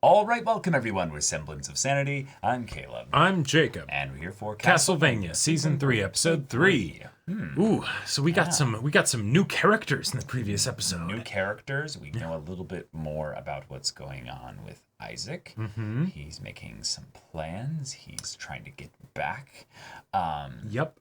All right, welcome everyone with Semblance of Sanity. I'm Caleb. I'm Jacob. And we're here for Castlevania Season 3, Episode 3. Ooh, so we got some new characters in the previous episode. New characters. We know a little bit more about what's going on with Isaac. Mm-hmm. He's making some plans. He's trying to get back. Yep.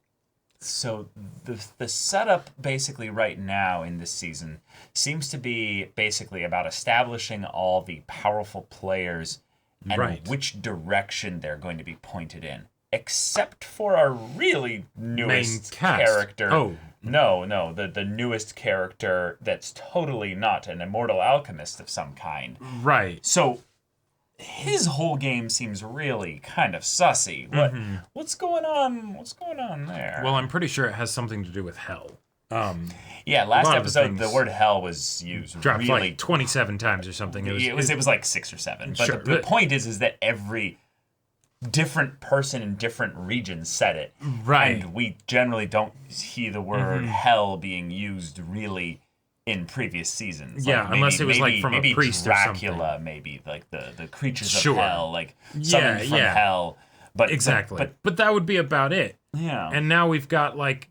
So the setup basically right now in this season seems to be basically about establishing all the powerful players and which direction they're going to be pointed in. Except for our really newest character. Oh. No, the newest character that's totally not an immortal alchemist of some kind. Right. So his whole game seems really kind of sussy. What's going on? What's going on there? Well, I'm pretty sure it has something to do with hell. Yeah, last episode the word hell was used dropped really like 27 times or something. It was like 6 or 7. But sure, the point is that every different person in different regions said it. Right. And we generally don't see the word hell being used really in previous seasons. Yeah, like unless it was like from a priest Dracula, or something. maybe like the creatures of hell, like summoned from yeah. hell. But exactly. But that would be about it. Yeah. And now we've got like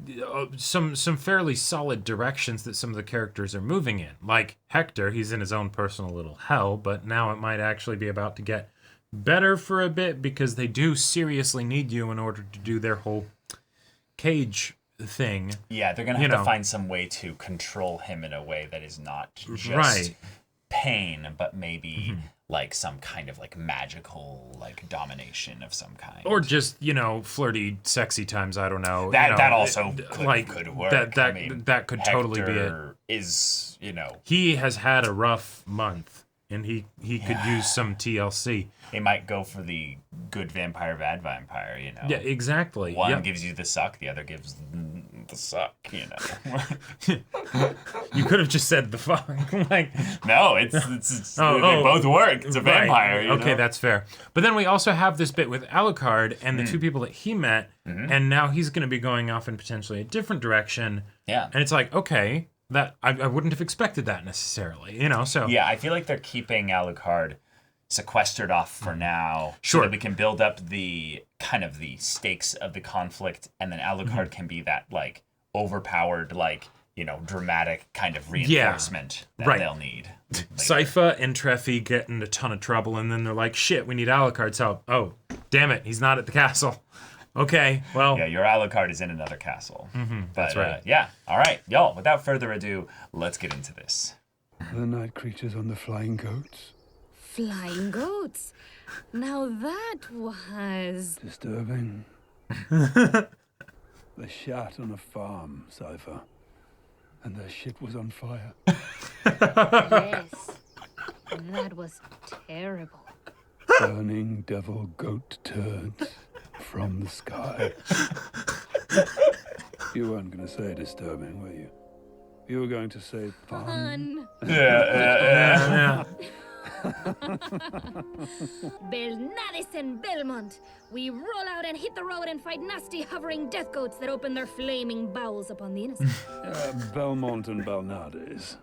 some fairly solid directions that some of the characters are moving in. Like Hector, he's in his own personal little hell, but now it might actually be about to get better for a bit because they do seriously need you in order to do their whole cage thing. Yeah, they're gonna have to find some way to control him in a way that is not just pain, but maybe like some kind of like magical like domination of some kind, or just flirty, sexy times. I don't know. That also could work. That could Hector totally be it. Is he has had a rough month, and he could use some TLC. He might go for the good vampire, bad vampire. Yeah, exactly. One gives you the suck, the other gives the suck. You could have just said the fuck. Like, no, it's they both work. It's a vampire. Okay, that's fair. But then we also have this bit with Alucard and the two people that he met, and now he's going to be going off in potentially a different direction. Yeah, and it's like, okay, that I wouldn't have expected that necessarily. So yeah, I feel like they're keeping Alucard sequestered off for now, so that we can build up the kind of the stakes of the conflict, and then Alucard can be that like overpowered, like dramatic kind of reinforcement that they'll need. Sypha and Treffy get in a ton of trouble, and then they're like, "Shit, we need Alucard's help." Oh, damn it, he's not at the castle. Okay, well, yeah, your Alucard is in another castle. But, that's right. All right, y'all. Without further ado, let's get into this. The night creatures on the flying goats. Flying goats. Now that was disturbing. They shot on a farm, Sypha, and their shit was on fire. Yes, that was terrible. Burning devil goat turds from the sky. You weren't going to say disturbing, were you? You were going to say fun. Yeah. Belnades and Belmont. We roll out and hit the road and fight nasty hovering death goats that open their flaming bowels upon the innocent. Belmont and Belnades.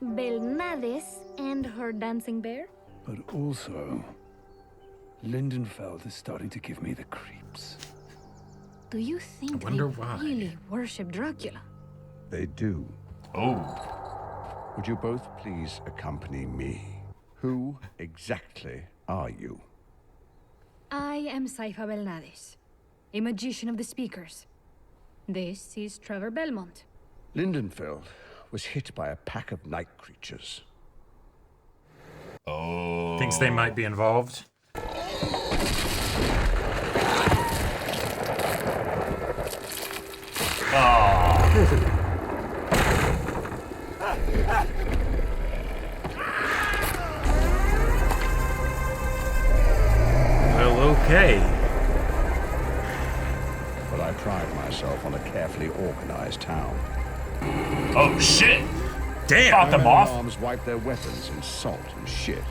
Belnades and her dancing bear. But also, Lindenfeld is starting to give me the creeps. Do you think they really worship Dracula? They do. Oh. Would you both please accompany me? Who exactly are you? I am Sypha Belnades, a magician of the speakers. This is Trevor Belmont. Lindenfeld was hit by a pack of night creatures. Oh. Thinks they might be involved. Okay. But I pride myself on a carefully organized town. Oh shit! Damn! Fought them off. Arms wipe their weapons in salt and shit.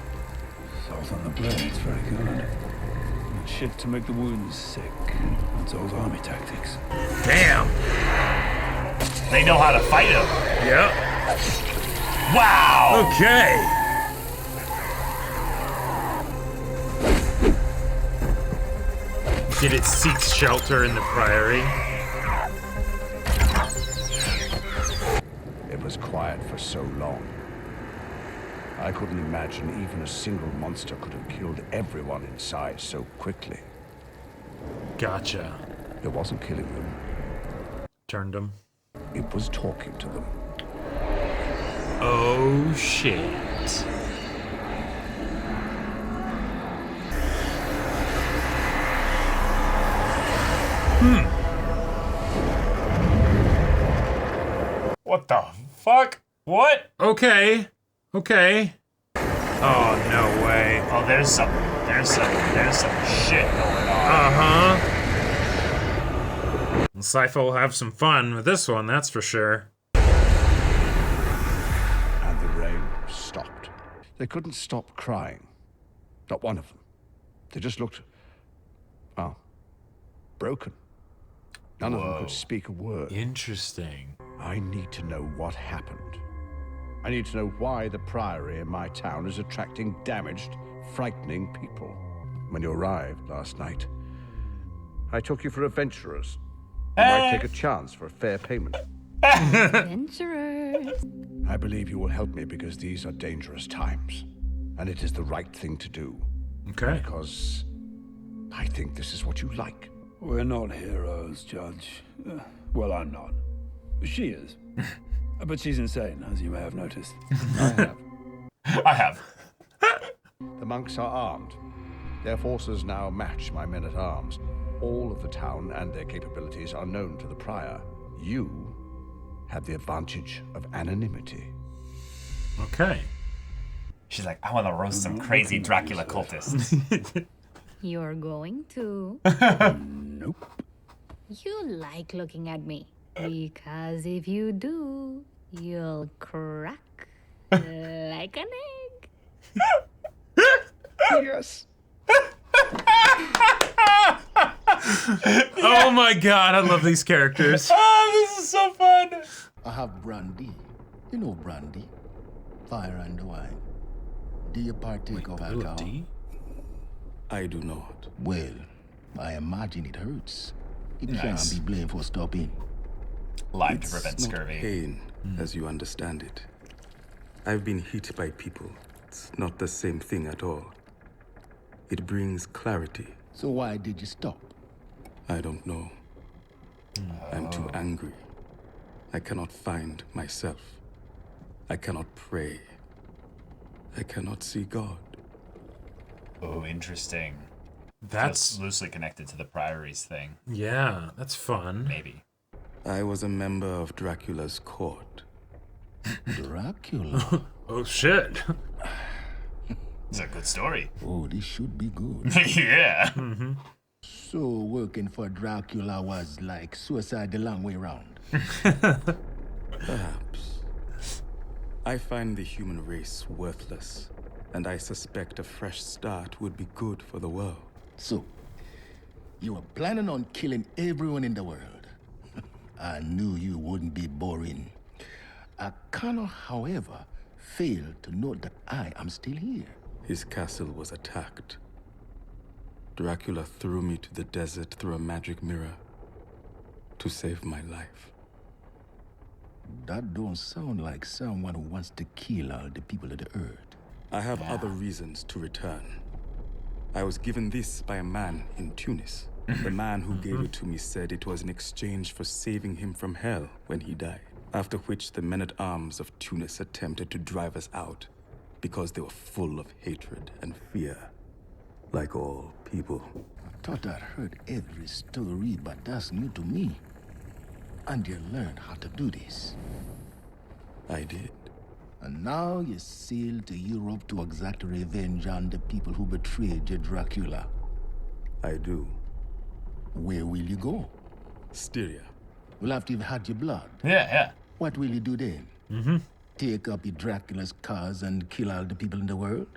Salt on the blades, very good. And shit to make the wounds sick. That's old army tactics. Damn! They know how to fight him. Yep. Wow! Okay. Did it seek shelter in the Priory? It was quiet for so long. I couldn't imagine even a single monster could have killed everyone inside so quickly. Gotcha. It wasn't killing them. Turned them. It was talking to them. Oh, shit. What the fuck? What? Okay. Okay. Oh, no way. Oh, there's some shit going on. Uh-huh. Sypho will have some fun with this one, that's for sure. And the rain stopped. They couldn't stop crying. Not one of them. They just looked, well, broken. None of them could speak a word. Interesting. I need to know what happened. I need to know why the Priory in my town is attracting damaged, frightening people. When you arrived last night, I took you for adventurers. You might take a chance for a fair payment. Adventurers. I believe you will help me because these are dangerous times. And it is the right thing to do. Okay. Because I think this is what you like. We're not heroes, Judge. Well, I'm not. She is. But she's insane, as you may have noticed. I have. The monks are armed. Their forces now match my men-at-arms. All of the town and their capabilities are known to the Prior. You have the advantage of anonymity. Okay. She's like, I want to roast some crazy Dracula cultists. You're going to. Nope. You like looking at me. Because if you do, you'll crack like an egg. Yes. Oh my god, I love these characters. Oh, this is so fun. I have brandy. You know brandy. Fire and wine. Do you partake of alcohol? D? I do not. Well, I imagine it hurts. It Nice. can't be blamed for stopping. Live to prevent It's not scurvy. pain, as you understand it. I've been hit by people. It's not the same thing at all. It brings clarity. So why did you stop? I don't know. I'm too angry. I cannot find myself. I cannot pray. I cannot see God. Oh, interesting. That's Feels loosely connected to the Priory's thing. yeah, that's fun. Maybe. I was a member of Dracula's court. Dracula? Oh shit. It's a good story. Oh, this should be good. Yeah. So working for Dracula was like suicide the long way round. Perhaps. I find the human race worthless, and I suspect a fresh start would be good for the world. So, you were planning on killing everyone in the world. I knew you wouldn't be boring. I cannot, however, fail to note that I am still here. His castle was attacked. Dracula threw me to the desert through a magic mirror to save my life. That don't sound like someone who wants to kill all the people of the earth. I have other reasons to return. I was given this by a man in Tunis. The man who gave it to me said it was in exchange for saving him from hell when he died. After which the men-at-arms of Tunis attempted to drive us out because they were full of hatred and fear, like all people. I thought I'd heard every story, but that's new to me. And you learned how to do this. I did. And now you sail to Europe to exact revenge on the people who betrayed you, Dracula. I do. Where will you go? Styria. Well, after you've had your blood, Yeah. what will you do then? Take up your Dracula's cause and kill all the people in the world?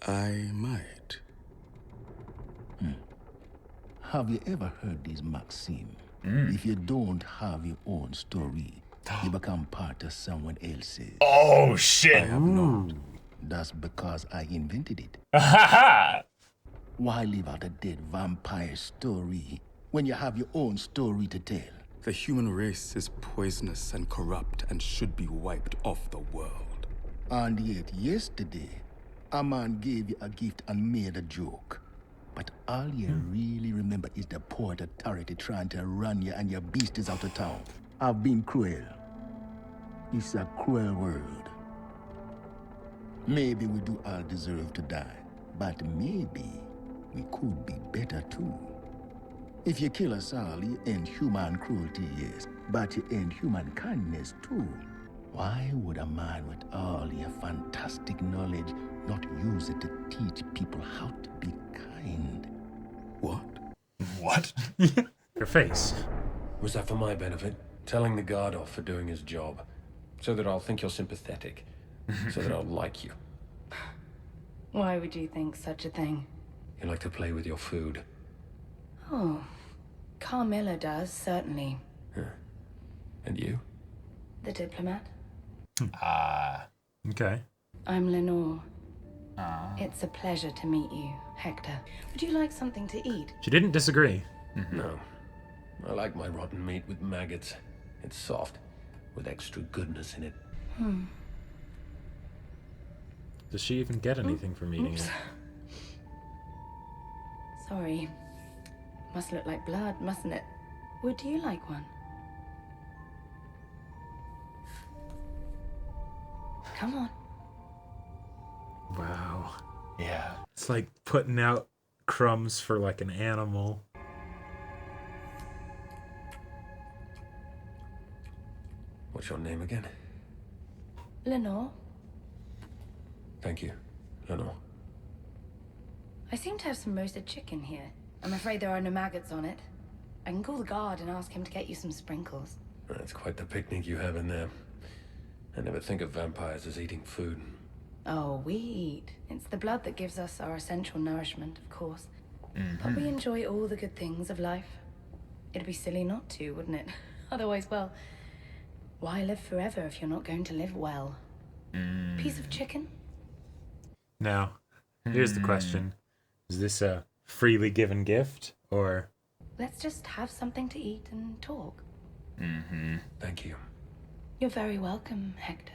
I might. Have you ever heard this maxim? If you don't have your own story, you become part of someone else's. Oh, shit. That's because I invented it. Why live out a dead vampire story when you have your own story to tell? The human race is poisonous and corrupt and should be wiped off the world. And yet yesterday, a man gave you a gift and made a joke. But all you really remember is the port authority trying to run you and your beasties out of town. I've been cruel. It's a cruel world. Maybe we do all deserve to die, but maybe we could be better too. If you kill us all, you end human cruelty, yes, but you end human kindness too. Why would a man with all your fantastic knowledge not use it to teach people how to be kind? What? What? Your face. Was that for my benefit? Telling the guard off for doing his job. So that I'll think you're sympathetic. So that I'll like you. Why would you think such a thing? You like to play with your food. Oh, Carmilla does, certainly. Huh. And you? The diplomat? Okay. I'm Lenore. It's a pleasure to meet you, Hector. Would you like something to eat? She didn't disagree. No. I like my rotten meat with maggots. It's soft, with extra goodness in it. Does she even get anything from eating it? Sorry. Must look like blood, mustn't it? Would you like one? Come on. Wow. Yeah. It's like putting out crumbs for like an animal. What's your name again? Lenore, Thank you, Lenore. I seem to have some roasted chicken here. I'm afraid there are no maggots on it. I can call the guard and ask him to get you some sprinkles. That's quite the picnic you have in there. I never think of vampires as eating food. Oh, we eat. It's the blood that gives us our essential nourishment, of course. But we enjoy all the good things of life. It'd be silly not to, wouldn't it? Otherwise, well, why live forever if you're not going to live well? Piece of chicken? Now, here's the question. Is this a freely given gift, or... Let's just have something to eat and talk. Thank you. You're very welcome, Hector.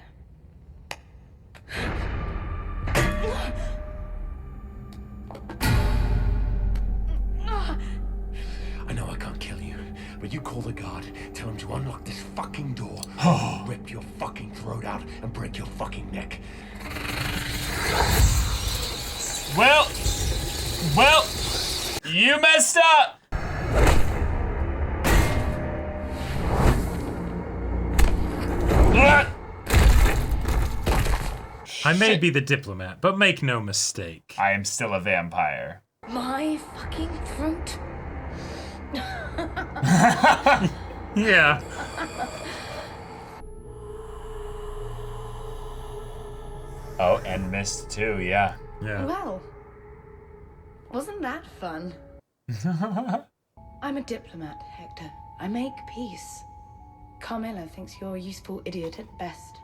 I know I can't kill you, but you call the guard, tell him to unlock this fucking door, rip your fucking throat out, and break your fucking neck. Well, you messed up. I may be the diplomat, but make no mistake. I am still a vampire. My fucking throat? Yeah. Oh, and missed too, yeah. Yeah. Well, wasn't that fun? I'm a diplomat, Hector. I make peace. Carmilla thinks you're a useful idiot at best.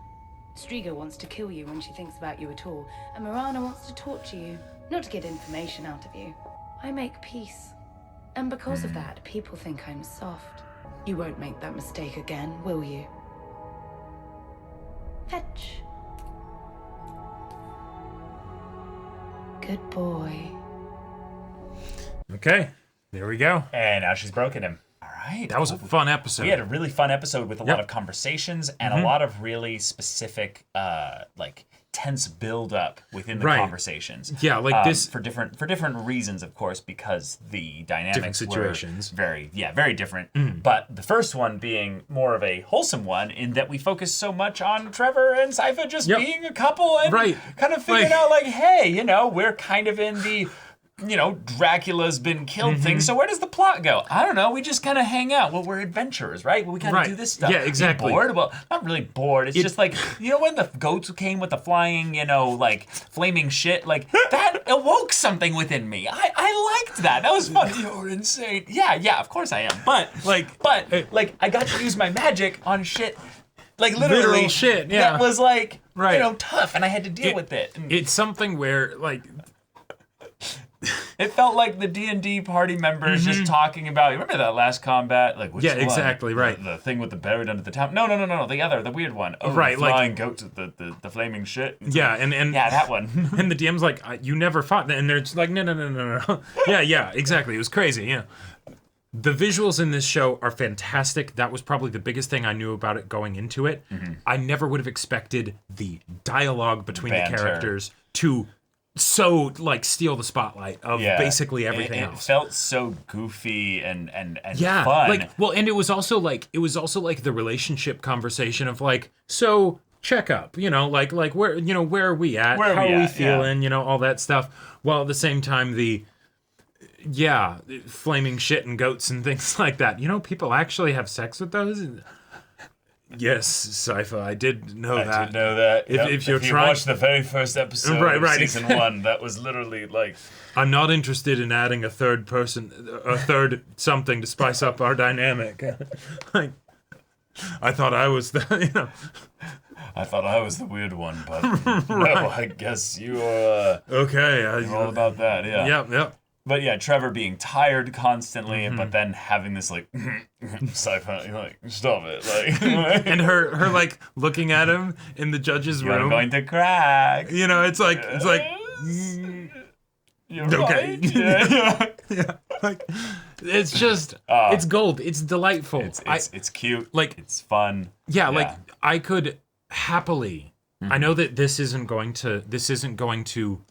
Striga wants to kill you when she thinks about you at all, and Marana wants to torture you, not to get information out of you. I make peace. And because of that, people think I'm soft. You won't make that mistake again, will you? Fetch. Good boy. Okay, there we go. And now she's broken him. All right. That was a fun episode. We had a really fun episode with a lot of conversations and a lot of really specific, like tense build up within the conversations. Yeah, like this for different reasons, of course, because the dynamics different situations. were very different. But the first one being more of a wholesome one in that we focused so much on Trevor and Sypha just being a couple and kind of figuring out like, hey, you know, we're kind of in the Dracula's been killed thing. So where does the plot go? I don't know. We just kind of hang out. Well, we're adventurers, right? Well, we gotta do this stuff. Yeah, exactly. You bored? Well, not really bored. It's just like, when the goats came with the flying, like flaming shit, like that awoke something within me. I liked that. That was fun. You're insane. Yeah, of course I am. But I got to use my magic on shit. Like literally literal shit. Yeah. That was like, tough, and I had to deal with it. It's something where like It felt like the D&D party members just talking about, remember that last combat? Like, which one? Exactly, right. The thing with the buried under the town? No, the weird one. Oh, right, the flying goats with the flaming shit. Yeah, and yeah, that one. And the DM's like, you never fought that. And they're just like, no. Yeah, exactly. It was crazy, yeah. The visuals in this show are fantastic. That was probably the biggest thing I knew about it going into it. I never would have expected the dialogue between the characters to so like steal the spotlight of basically everything else. It felt so goofy and yeah, fun. Like, well, and it was also like the relationship conversation of like, so check up, like where are we at? How are we feeling? Yeah. All that stuff. While at the same time flaming shit and goats and things like that. People actually have sex with those. Yes, Cypher, I did know that. I did know that. If you watch the very first episode of season 1, that was literally like... I'm not interested in adding a third something to spice up our dynamic. Like, I thought I was the, I thought I was the weird one, but no, I guess you are... okay. You're all about that, yeah. Yep. But yeah, Trevor being tired constantly, but then having this like sci-fi, like stop it, like, and her like looking at him in the judge's room. You're going to crack. It's like You're okay. Right. Yeah. Like it's just it's gold. It's delightful. It's cute. Like it's fun. Yeah, like I could happily. I know that this isn't going to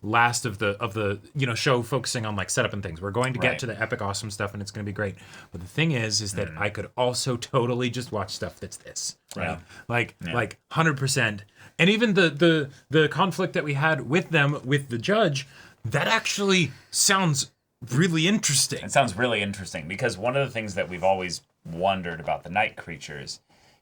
last of the show focusing on like setup and things. We're going to get to the epic awesome stuff and it's going to be great. But the thing is that I could also totally just watch stuff that's this. Right? Like 100%. And even the conflict that we had with them with the judge, that actually sounds really interesting. It sounds really interesting because one of the things that we've always wondered about the night creatures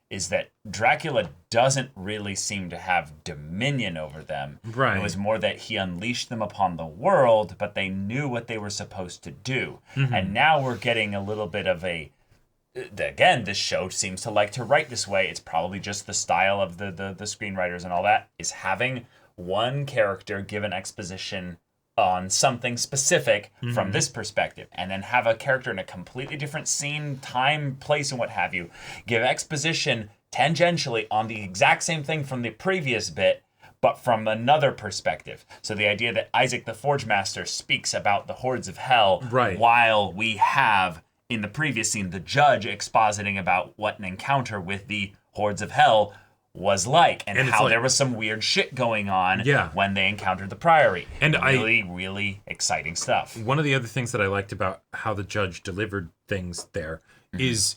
is that Dracula doesn't really seem to have dominion over them. Right. It was more that he unleashed them upon the world, but they knew what they were supposed to do. And now we're getting a little bit of again, this show seems to like to write this way. It's probably just the style of the screenwriters and all that, is having one character give an exposition on something specific from this perspective, and then have a character in a completely different scene, time, place, and what have you, give exposition tangentially on the exact same thing from the previous bit, but from another perspective. So the idea that Isaac the Forge Master speaks about the hordes of hell, while we have, in the previous scene, the judge expositing about what an encounter with the hordes of hell was like, and how there was some weird shit going on when they encountered the Priory. And really exciting stuff. One of the other things that I liked about how the judge delivered things there is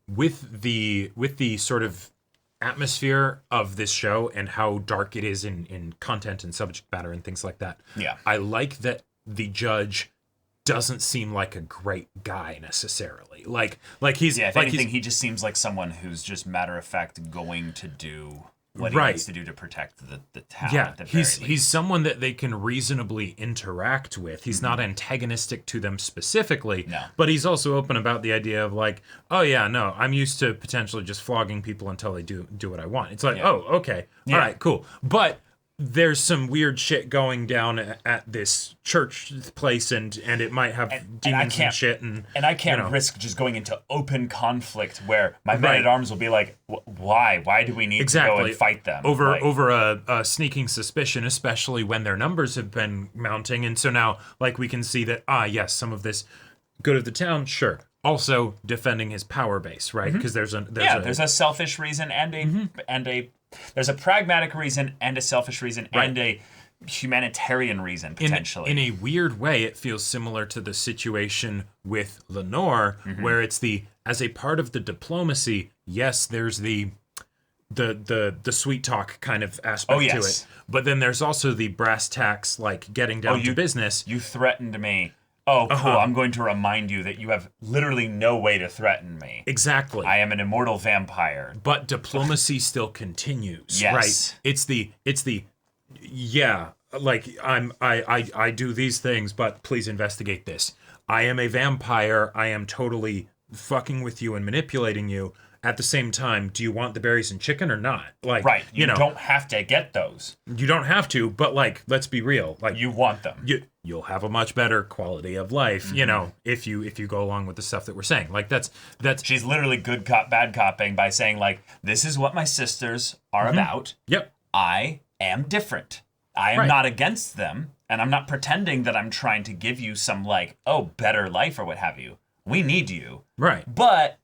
with the sort of atmosphere of this show and how dark it is in content and subject matter and things like that. Yeah. I like that the judge doesn't seem like a great guy necessarily. Like he's if anything, he just seems like someone who's just matter of fact going to do what he needs to do to protect the town. Yeah, at the very least. He's someone that they can reasonably interact with. He's not antagonistic to them specifically, but he's also open about the idea of like, oh yeah, no, I'm used to potentially just flogging people until they do what I want. It's like, oh, okay, all right, cool, but there's some weird shit going down at this church place, and it might have demons and shit. And I can't risk just going into open conflict where my men-at-arms will be like, why? Why do we need to go and fight them? Over a sneaking suspicion, especially when their numbers have been mounting. And so now, like, we can see that, yes, some of this good of the town, sure. Also defending his power base, right? Because there's a selfish reason and there's a pragmatic reason and a selfish reason and a humanitarian reason, potentially. In a weird way, it feels similar to the situation with Lenore, where it's as a part of the diplomacy, yes, there's the sweet talk kind of aspect to it. But then there's also the brass tacks, like getting down to business. You threatened me. Oh, cool. I'm going to remind you that you have literally no way to threaten me. Exactly. I am an immortal vampire. But diplomacy still continues, right? It's the like I do these things, but please investigate this. I am a vampire. I am totally fucking with you and manipulating you. at the same time, do you want the berries and chicken or not? Like, Right. You know, don't have to get those. you don't have to, but like, let's be real. Like, You want them. you'll have a much better quality of life, you know, if you go along with the stuff that we're saying. Like, that's She's literally good cop, bad copping by saying, like, this is what my sisters are about. Yep. I am different. I am Right. not against them. And I'm not pretending that I'm trying to give you some, like, better life or what have you. We need you. Right. But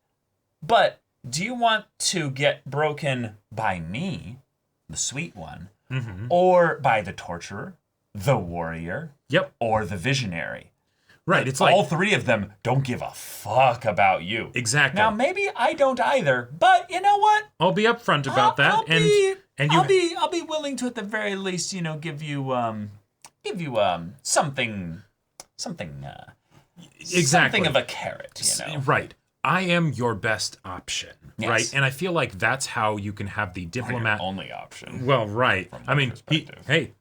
do you want to get broken by me, the sweet one, or by the torturer, the warrior, Yep. or the visionary? Right. It's all like, three of them don't give a fuck about you. Exactly. Now maybe I don't either, but you know what? I'll be upfront about that. I'll be willing to at the very least, you know, give you something exactly. something of a carrot, you know. Right. I am your best option, Yes. right? And I feel like that's how you can have the diplomat. Your only option. Well, right. I mean,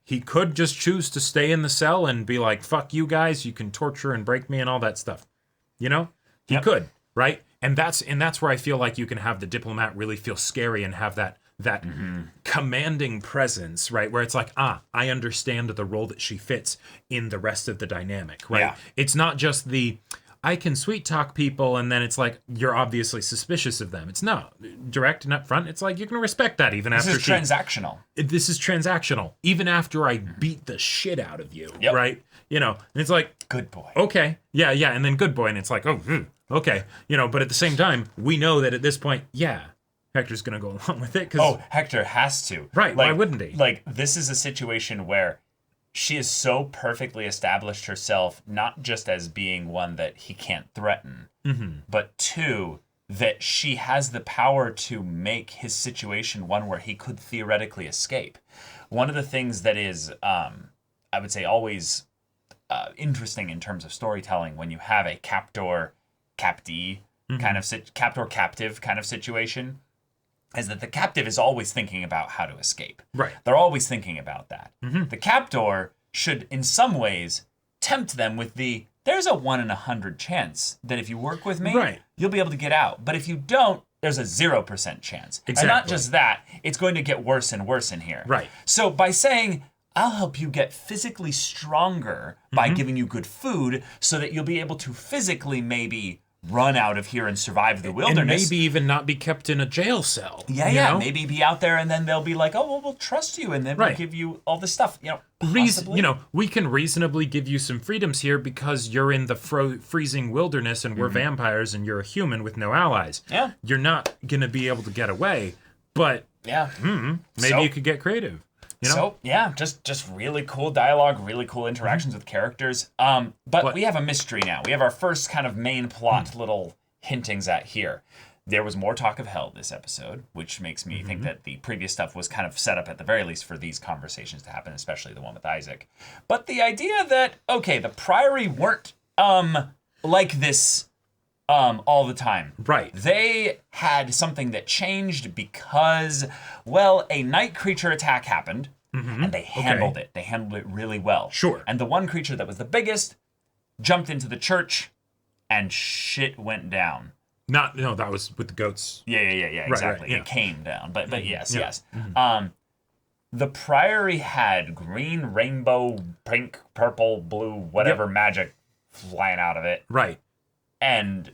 he could just choose to stay in the cell and be like, "Fuck you guys, you can torture and break me and all that stuff." You know? He could, right? And that's where I feel like you can have the diplomat really feel scary and have that commanding presence, right? Where it's like, I understand the role that she fits in the rest of the dynamic, right? Yeah. It's not just I can sweet talk people and then it's like you're obviously suspicious of them. It's not direct and upfront. It's like you can respect that even after This is transactional. This is transactional. Even after I beat the shit out of you, Yep. right? You know, and it's like, Good boy. okay, yeah, and then good boy, and it's like, okay, you know. But at the same time, we know that at this point, Hector's gonna go along with it. Hector has to. Right, why wouldn't he? Like, this is a situation where she has so perfectly established herself, not just as being one that he can't threaten, but two, that she has the power to make his situation one where he could theoretically escape. One of the things that is, I would say, always interesting in terms of storytelling when you have a captor-captee kind of captor-captive kind of situation, is that the captive is always thinking about how to escape. Right. They're always thinking about that. The captor should, in some ways, tempt them with there's a 1 in 100 chance that if you work with me, you'll be able to get out. But if you don't, there's a 0% chance. Exactly. And not just that, it's going to get worse and worse in here. Right. So by saying, I'll help you get physically stronger by giving you good food so that you'll be able to physically maybe run out of here and survive the wilderness. And maybe even not be kept in a jail cell. Yeah. Maybe be out there and then they'll be like, oh, well, we'll trust you. And then we'll give you all this stuff. You know, possibly. We can reasonably give you some freedoms here because you're in the freezing wilderness and we're vampires and you're a human with no allies. Yeah. You're not going to be able to get away, but maybe you could get creative. You know? So, yeah, just really cool dialogue, really cool interactions with characters. But we have a mystery now. We have our first kind of main plot little hintings at here. There was more talk of hell this episode, which makes me think that the previous stuff was kind of set up at the very least for these conversations to happen, especially the one with Isaac. But the idea that, okay, the Priory weren't like this all the time. Right. They had something that changed because, well, a night creature attack happened, and they handled it. They handled it really well. Sure. And the one creature that was the biggest jumped into the church, and shit went down. No, that was with the goats. Yeah, exactly. Right, It came down. But yes. Mm-hmm. The Priory had green, rainbow, pink, purple, blue, whatever magic flying out of it. Right. And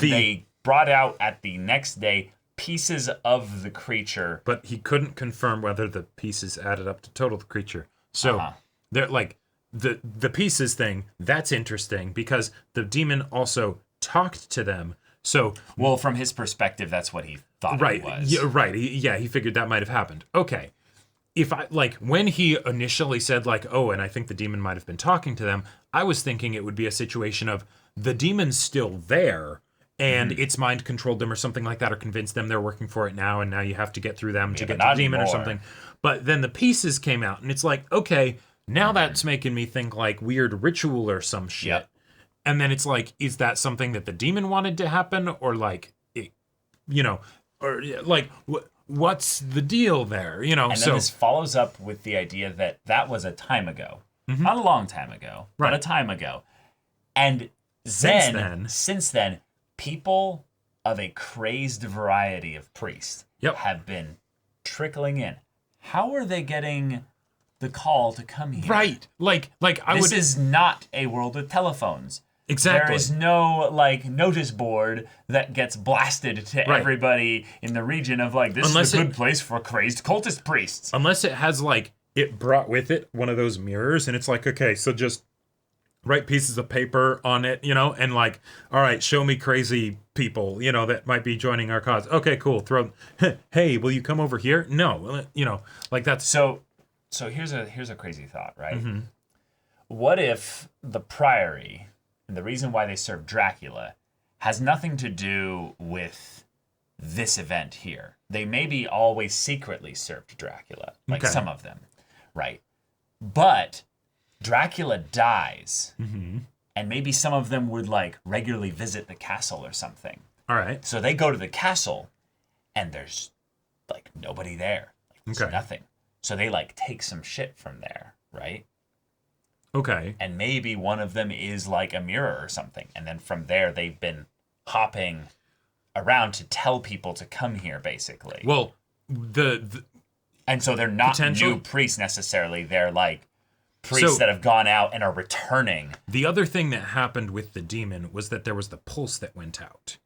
they brought out at the next day pieces of the creature. But he couldn't confirm whether the pieces added up to total the creature. So they're like the pieces thing, that's interesting because the demon also talked to them. So well, from his perspective, that's what he thought it was. Yeah, right. He figured that might have happened. Okay. If I when he initially said and I think the demon might have been talking to them, I was thinking it would be a situation of the demon's still there and its mind controlled them or something like that, or convinced them they're working for it now, and now you have to get through them to get to the demon or something. But then the pieces came out, and it's like, okay, now that's making me think weird ritual or some shit. Yep. And then it's like, is that something that the demon wanted to happen, or what's the deal there? You know, and then this follows up with the idea that was a time ago, not a long time ago, but a time ago, and since then, people of a crazed variety of priests have been trickling in. How are they getting the call to come here? Right. This is not a world with telephones. Exactly. There is no notice board that gets blasted to everybody in the region of this is a good place for crazed cultist priests. Unless it has it brought with it one of those mirrors, and it's okay, so just write pieces of paper on it, and all right, show me crazy people, that might be joining our cause. Okay, cool. Hey, will you come over here? No, that's so here's a crazy thought, right? Mm-hmm. What if the Priory, and the reason why they serve Dracula, has nothing to do with this event here? They maybe always secretly served Dracula, some of them, right? But Dracula dies, and maybe some of them would regularly visit the castle or something. All right. So they go to the castle, and there's nobody there. There's nothing. So they take some shit from there, right? Okay. And maybe one of them is a mirror or something. And then from there, they've been hopping around to tell people to come here, basically. Well, and so they're not new priests necessarily. They're priests that have gone out and are returning. The other thing that happened with the demon was that there was the pulse that went out.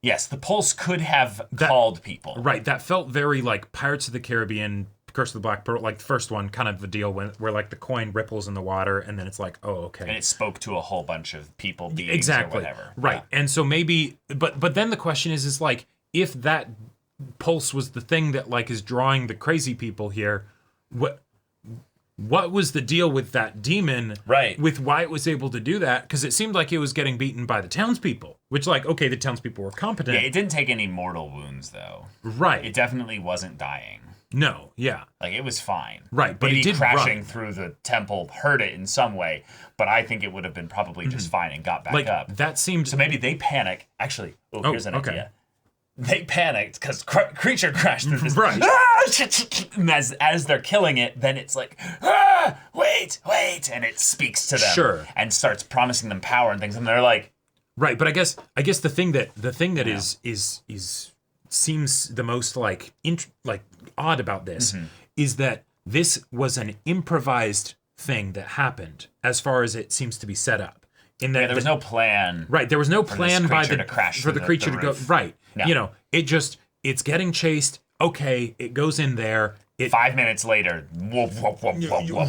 Yes, the pulse could have called people. Right. That felt very Pirates of the Caribbean, Curse of the Black Pearl, the first one, kind of the deal where the coin ripples in the water, and then it's oh, okay. And it spoke to a whole bunch of people, beings, or whatever. Right. Yeah. And so maybe, but then the question is if that pulse was the thing that is drawing the crazy people here, what was the deal with that demon? Right. With why it was able to do that? Because it seemed like it was getting beaten by the townspeople, which okay, the townspeople were competent. Yeah, it didn't take any mortal wounds, though. Right. It definitely wasn't dying. No, yeah. It was fine. Right, but maybe it did crashing run through the temple hurt it in some way, but I think it would have been probably just fine and got back up. That seemed... So maybe they panic. Actually, here's an idea. They panicked because creature crashed through this. Right. And as they're killing it, then it's wait, and it speaks to them. Sure. And starts promising them power and things, and they're right, but I guess the thing that is seems the most odd about this is that this was an improvised thing that happened as far as it seems to be set up. In that there was no plan. Right, there was no plan for the creature to go. Right, no. It's getting chased. Okay, it goes in there. 5 minutes later, whoop, whoop, whoop, whoop, whoop.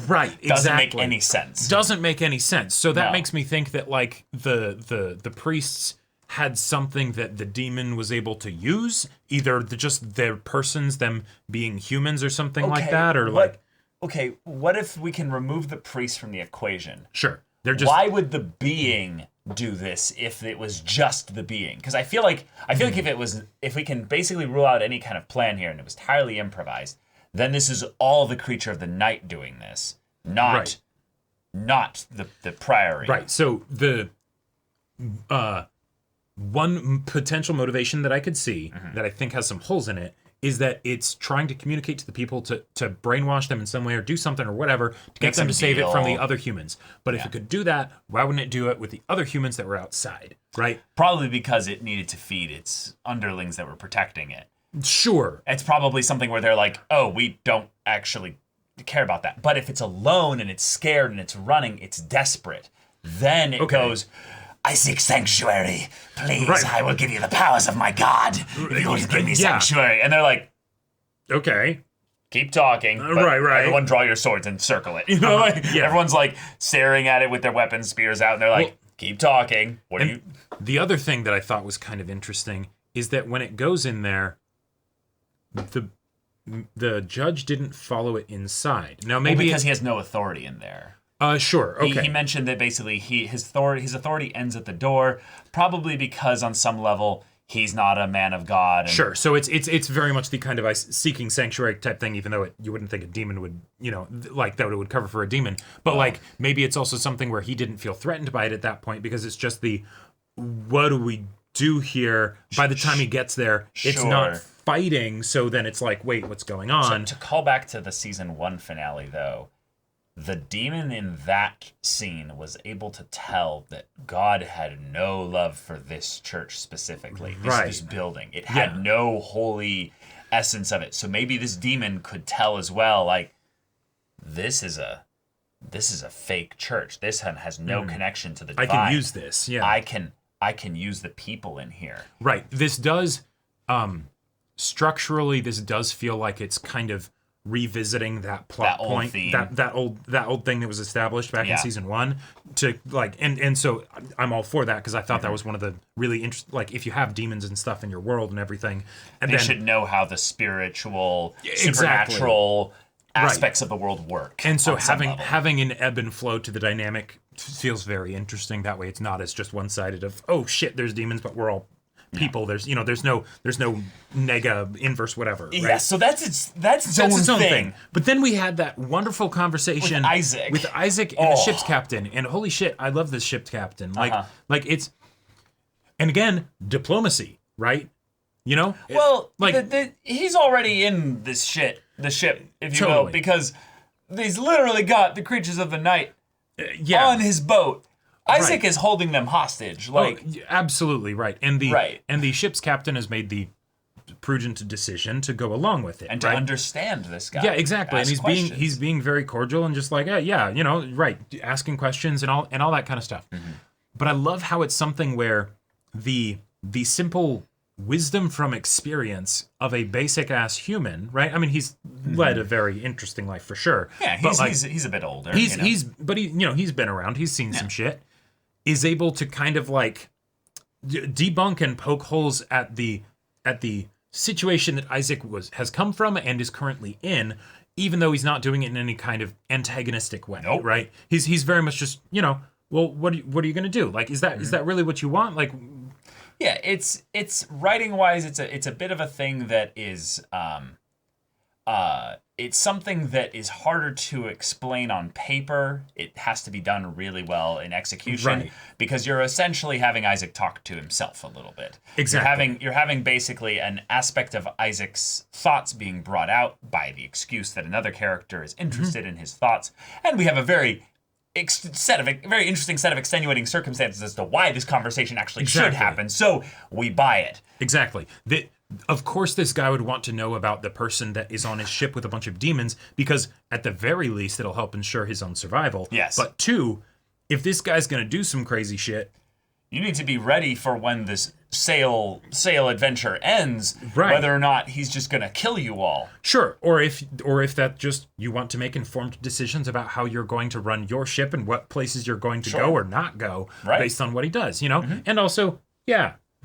Right, exactly. Doesn't make any sense. Doesn't make any sense. So that makes me think that the priests had something that the demon was able to use, either just their persons, them being humans or something like that, or Okay, what if we can remove the priest from the equation? Sure. They're just... Why would the being do this if it was just the being? Because I feel like if we can basically rule out any kind of plan here and it was entirely improvised, then this is all the creature of the night doing this, not the Priory. Right. So the one potential motivation that I could see that I think has some holes in it is that it's trying to communicate to the people to brainwash them in some way or do something or whatever to get them to save it from the other humans. But if it could do that, why wouldn't it do it with the other humans that were outside, right? Probably because it needed to feed its underlings that were protecting it. Sure. It's probably something where they're oh, we don't actually care about that. But if it's alone and it's scared and it's running, it's desperate. Then it goes... I seek sanctuary. Please, I will give you the powers of my god. If you will give me sanctuary. And they're okay, keep talking. But everyone draw your swords and circle it. Everyone's staring at it with their weapons, spears out, and they're keep talking. What are you... The other thing that I thought was kind of interesting is that when it goes in there, the judge didn't follow it inside. Now maybe because he has no authority in there. Sure. Okay. He mentioned that basically his authority ends at the door, probably because on some level he's not a man of God. And sure. So it's very much the kind of seeking sanctuary type thing, even though you wouldn't think a demon would, that it would cover for a demon. But maybe it's also something where he didn't feel threatened by it at that point because it's just what do we do here? By the time he gets there, it's not fighting. So then it's wait, what's going on? So to call back to the season 1 finale, though, the demon in that scene was able to tell that God had no love for this church specifically, this building. It had no holy essence of it. So maybe this demon could tell as well, like, this is a fake church. This one has no connection to the divine. I can use this. Yeah, I can use the people in here. Right. This does structurally. This does feel like it's kind of revisiting that plot point, that old thing that was established back in season 1 to like, and so I'm all for that because I thought that was one of the really interesting, like if you have demons and stuff in your world and everything, and they should know how the spiritual, supernatural aspects of the world work. And so having an ebb and flow to the dynamic feels very interesting. That way, it's not as just one sided of, oh shit, there's demons, but we're all people. There's there's no nega inverse whatever. Right? Yeah, so that's its own thing. But then we had that wonderful conversation with Isaac and the ship's captain. And holy shit, I love this ship's captain. Like it's, and again, diplomacy, right? You know? Well, he's already in the ship, if you will, because he's literally got the creatures of the night on his boat. Isaac is holding them hostage. Absolutely right. And the ship's captain has made the prudent decision to go along with it and to understand this guy. Yeah, exactly. And he's being very cordial and just like, asking questions and all that kind of stuff. Mm-hmm. But I love how it's something where the simple wisdom from experience of a basic ass human, right? I mean, he's led a very interesting life for sure. Yeah, he's a bit older. He's been around. He's seen some shit. Is able to kind of like debunk and poke holes at the situation that Isaac has come from and is currently in, even though he's not doing it in any kind of antagonistic way, right? He's very much just, well, what are you going to do? Like, is that really what you want? Like, yeah, it's writing wise, it's a bit of a thing that is it's something that is harder to explain on paper. It has to be done really well in execution because you're essentially having Isaac talk to himself a little bit. Exactly. You're having basically an aspect of Isaac's thoughts being brought out by the excuse that another character is interested in his thoughts, and we have a very interesting set of extenuating circumstances as to why this conversation actually should happen. So we buy it. Exactly. Of course, this guy would want to know about the person that is on his ship with a bunch of demons because, at the very least, it'll help ensure his own survival. Yes. But 2, if this guy's going to do some crazy shit, you need to be ready for when this sail adventure ends, whether or not he's just going to kill you all. Sure. Or if that just you want to make informed decisions about how you're going to run your ship and what places you're going to go or not go based on what he does, And also,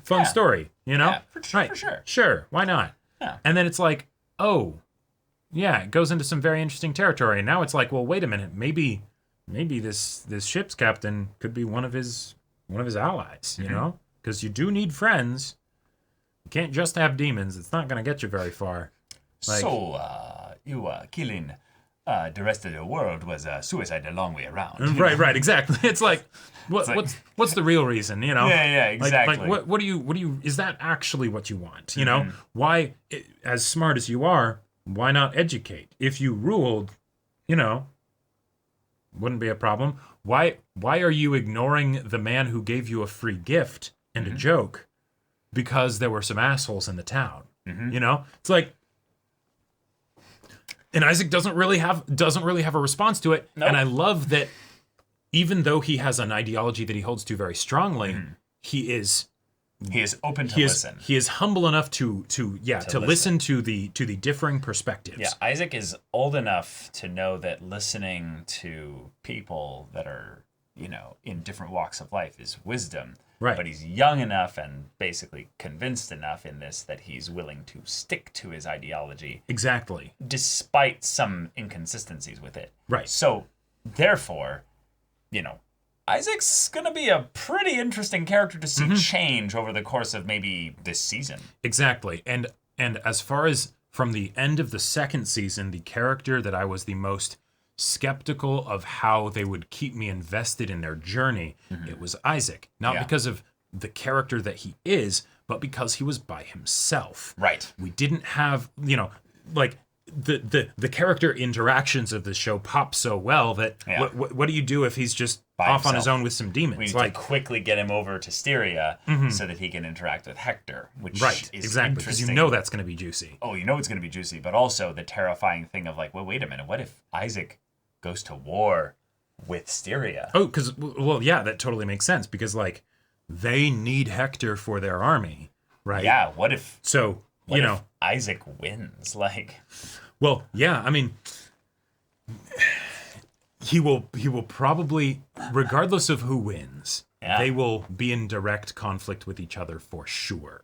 fun story, Yeah, for sure. Sure, why not? Yeah. And then it's like, it goes into some very interesting territory. And now it's like, well, wait a minute, maybe this ship's captain could be one of his allies, you know? Because you do need friends. You can't just have demons. It's not going to get you very far. You killing the rest of the world was suicide a long way around. Right, exactly. It's like, what's the real reason, Yeah, exactly. Like what do you, is that actually what you want, you know? Why, as smart as you are, why not educate? If you ruled, wouldn't be a problem. Why are you ignoring the man who gave you a free gift and a joke because there were some assholes in the town? It's like, and Isaac doesn't really have a response to it. Nope. And I love that even though he has an ideology that he holds to very strongly, he is open to listen. He is humble enough to listen to the differing perspectives. Yeah, Isaac is old enough to know that listening to people that are, in different walks of life is wisdom. Right. But he's young enough and basically convinced enough in this that he's willing to stick to his ideology. Exactly. Despite some inconsistencies with it. Right. So, therefore, Isaac's going to be a pretty interesting character to see change over the course of maybe this season. Exactly. And as far as from the end of the second season, the character that I was the most skeptical of how they would keep me invested in their journey, it was Isaac. Not because of the character that he is, but because he was by himself. Right. We didn't have, the character interactions of the show pop so well that what do you do if he's just off on his own with some demons? We need to quickly get him over to Styria so that he can interact with Hector, which is exactly, because you know that's going to be juicy. Oh, you know it's going to be juicy, but also the terrifying thing of like, well, wait a minute, what if Isaac goes to war with Styria? Oh, because, well, yeah, that totally makes sense, because, like, they need Hector for their army, right? Yeah, what if... So, you know... Isaac wins, like... Well, yeah, I mean... He will probably, regardless of who wins, they will be in direct conflict with each other for sure.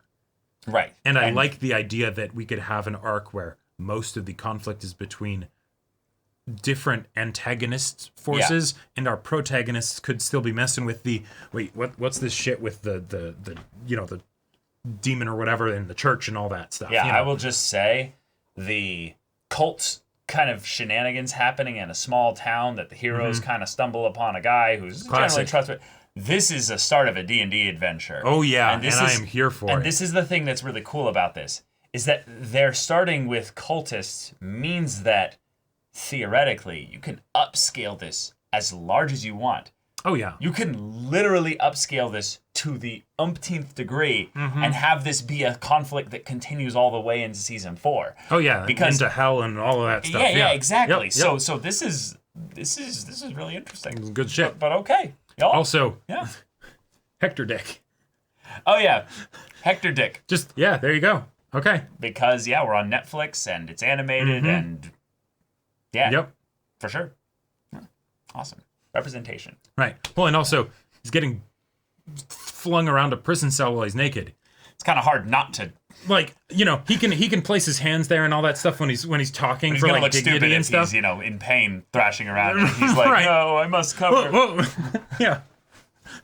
Right. And I like the idea that we could have an arc where most of the conflict is between different antagonist forces, and our protagonists could still be messing with the what's this shit with the demon or whatever in the church and all that stuff. Yeah, I will just say the cult kind of shenanigans happening in a small town that the heroes kind of stumble upon a guy who's generally trustworthy. This is a start of a D&D adventure. Oh yeah, and I am here for it. And this is the thing that's really cool about this, is that they're starting with cultists means that theoretically you can upscale this as large as you want. Oh yeah. You can literally upscale this to the umpteenth degree and have this be a conflict that continues all the way into season 4. Oh yeah, because into hell and all of that stuff. Yeah, exactly. Yep. So this is really interesting. Good shit. But okay. Y'all. Also, yeah. Hector Dick. Oh yeah. Hector Dick. Just there you go. Okay. Because we're on Netflix and it's animated and yep. For sure. Awesome. Representation. Right. Well, and also he's getting flung around a prison cell while he's naked. It's kind of hard not to. Like, he can place his hands there and all that stuff when he's talking for like dignity and stuff. He's in pain, thrashing around. And he's like, no, I must cover. Whoa. Yeah.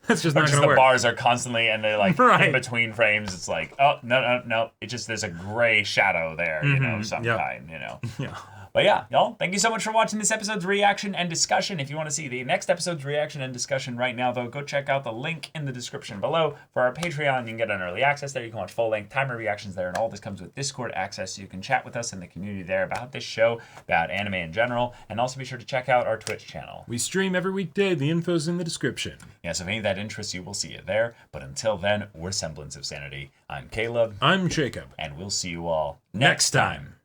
That's just not going to work. The bars are constantly, and they're like in between frames. It's like, oh no. It just there's a gray shadow there, some kind, Yeah. But yeah, y'all, thank you so much for watching this episode's reaction and discussion. If you want to see the next episode's reaction and discussion right now, though, go check out the link in the description below for our Patreon. You can get an early access there. You can watch full-length timer reactions there, and all this comes with Discord access, so you can chat with us in the community there about this show, about anime in general, and also be sure to check out our Twitch channel. We stream every weekday. The info's in the description. Yes, if any of that interests you, we'll see it there. But until then, we're Semblance of Sanity. I'm Caleb. I'm Jacob. And we'll see you all next time.